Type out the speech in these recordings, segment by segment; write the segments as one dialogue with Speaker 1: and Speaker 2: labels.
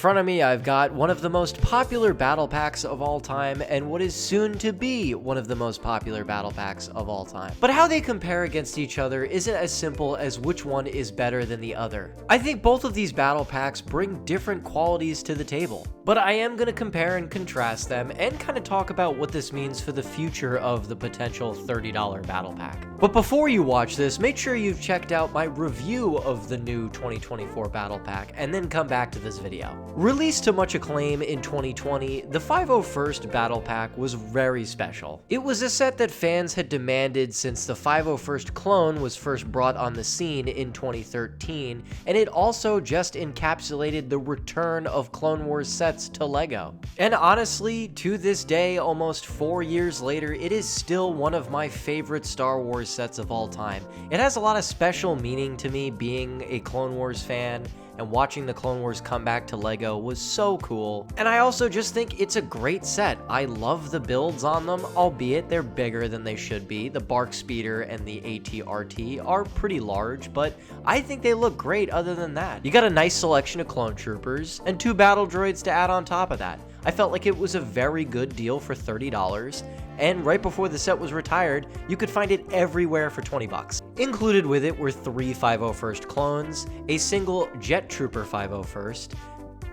Speaker 1: In front of me, I've got one of the most popular battle packs of all time and what is soon to be one of the most popular battle packs of all time. But how they compare against each other isn't as simple as which one is better than the other. I think both of these battle packs bring different qualities to the table, but I am going to compare and contrast them and kind of talk about what this means for the future of the potential $30 battle pack. But before you watch this, make sure you've checked out my review of the new 2024 battle pack and then come back to this video. Released to much acclaim in 2020, the 501st Battle Pack was very special. It was a set that fans had demanded since the 501st clone was first brought on the scene in 2013, and it also just encapsulated the return of Clone Wars sets to LEGO. And honestly, to this day, almost 4 years later, it is still one of my favorite Star Wars sets of all time. It has a lot of special meaning to me being a Clone Wars fan, and watching the Clone Wars come back to LEGO was so cool. And I also just think it's a great set. I love the builds on them, albeit they're bigger than they should be. The Bark Speeder and the AT-RT are pretty large, but I think they look great other than that. You got a nice selection of clone troopers, and 2 battle droids to add on top of that. I felt like it was a very good deal for $30, and right before the set was retired, you could find it everywhere for 20 bucks. Included with it were 3 501st clones, a single Jet Trooper 501st,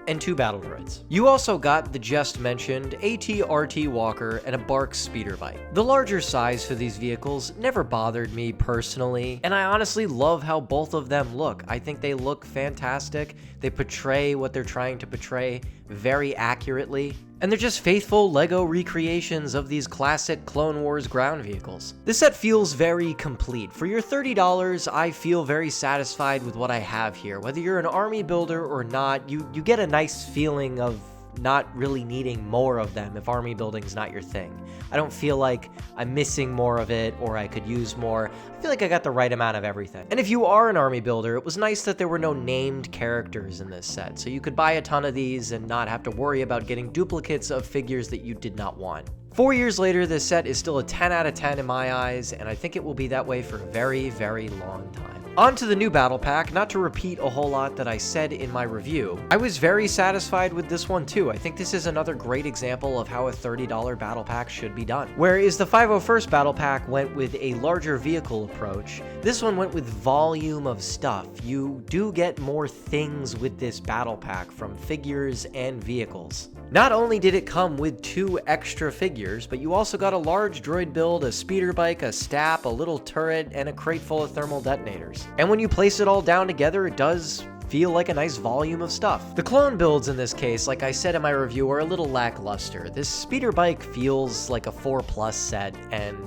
Speaker 1: and 2 battle droids. You also got the just mentioned AT-RT Walker and a Bark Speeder Bike. The larger size for these vehicles never bothered me personally, and I honestly love how both of them look. I think they look fantastic. They portray what they're trying to portray very accurately, and they're just faithful LEGO recreations of these classic Clone Wars ground vehicles. This set feels very complete. For your $30, I feel very satisfied with what I have here. Whether you're an army builder or not, you get a nice feeling of not really needing more of them if army building's not your thing. I don't feel like I'm missing more of it or I could use more. I feel like I got the right amount of everything. And if you are an army builder, it was nice that there were no named characters in this set, so you could buy a ton of these and not have to worry about getting duplicates of figures that you did not want. 4 years later, this set is still a 10 out of 10 in my eyes, and I think it will be that way for a very, very long time. On to the new battle pack. Not to repeat a whole lot that I said in my review, I was very satisfied with this one too. I think this is another great example of how a $30 battle pack should be done. Whereas the 501st battle pack went with a larger vehicle approach, this one went with volume of stuff. You do get more things with this battle pack from figures and vehicles. Not only did it come with 2 extra figures, but you also got a large droid build, a speeder bike, a stap, a little turret, and a crate full of thermal detonators. And when you place it all down together, it does feel like a nice volume of stuff. The clone builds in this case, like I said in my review, are a little lackluster. This speeder bike feels like a 4+ set and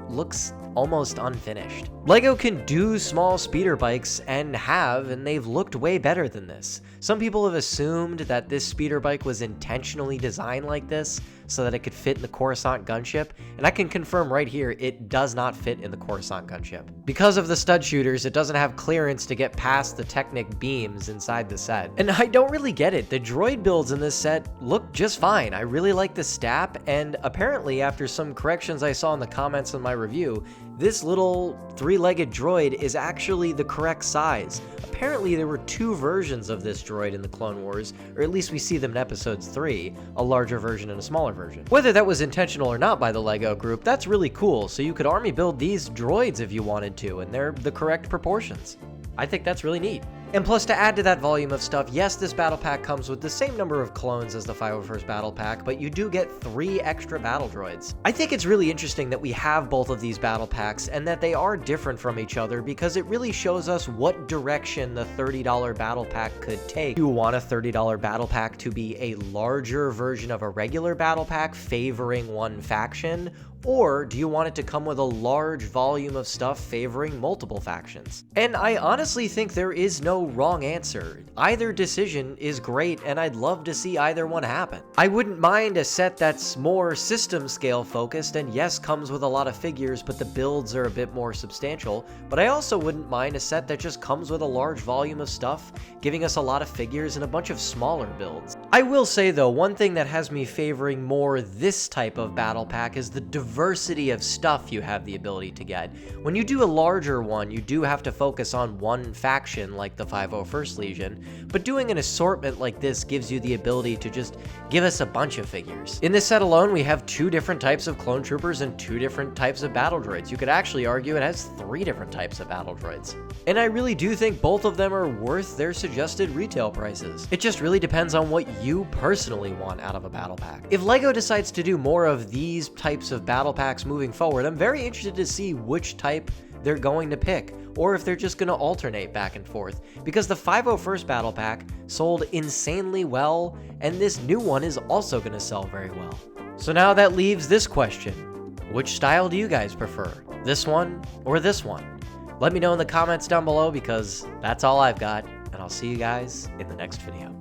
Speaker 1: looks almost unfinished. LEGO can do small speeder bikes and they've looked way better than this. Some people have assumed that this speeder bike was intentionally designed like this so that it could fit in the Coruscant gunship, and I can confirm right here it does not fit in the Coruscant gunship. Because of the stud shooters, it doesn't have clearance to get past the Technic beams inside the set. And I don't really get it. The droid builds in this set look just fine. I really like the stap, and apparently after some corrections I saw in the comments in my review, this little 3-legged droid is actually the correct size. Apparently there were 2 versions of this droid in the Clone Wars, or at least we see them in episodes 3, a larger version and a smaller version. Whether that was intentional or not by the LEGO group, that's really cool, so you could army build these droids if you wanted to, and they're the correct proportions. I think that's really neat. And plus, to add to that volume of stuff, yes, this battle pack comes with the same number of clones as the 501st battle pack, but you do get 3 extra battle droids. I think it's really interesting that we have both of these battle packs and that they are different from each other because it really shows us what direction the $30 battle pack could take. Do you want a $30 battle pack to be a larger version of a regular battle pack favoring one faction? Or do you want it to come with a large volume of stuff favoring multiple factions? And I honestly think there is no wrong answer. Either decision is great, and I'd love to see either one happen. I wouldn't mind a set that's more system scale focused, and yes, comes with a lot of figures, but the builds are a bit more substantial. But I also wouldn't mind a set that just comes with a large volume of stuff, giving us a lot of figures and a bunch of smaller builds. I will say though, one thing that has me favoring more this type of battle pack is the diversity diversity of stuff you have the ability to get. When you do a larger one, you do have to focus on one faction like the 501st Legion, but doing an assortment like this gives you the ability to just give us a bunch of figures. In this set alone, we have 2 different types of clone troopers and 2 different types of battle droids. You could actually argue it has 3 different types of battle droids. And I really do think both of them are worth their suggested retail prices. It just really depends on what you personally want out of a battle pack. If LEGO decides to do more of these types of battle packs moving forward, I'm very interested to see which type they're going to pick, or if they're just going to alternate back and forth, because the 501st battle pack sold insanely well, and this new one is also going to sell very well. So now that leaves this question: which style do you guys prefer? This one or this one? Let me know in the comments down below, because that's all I've got, and I'll see you guys in the next video.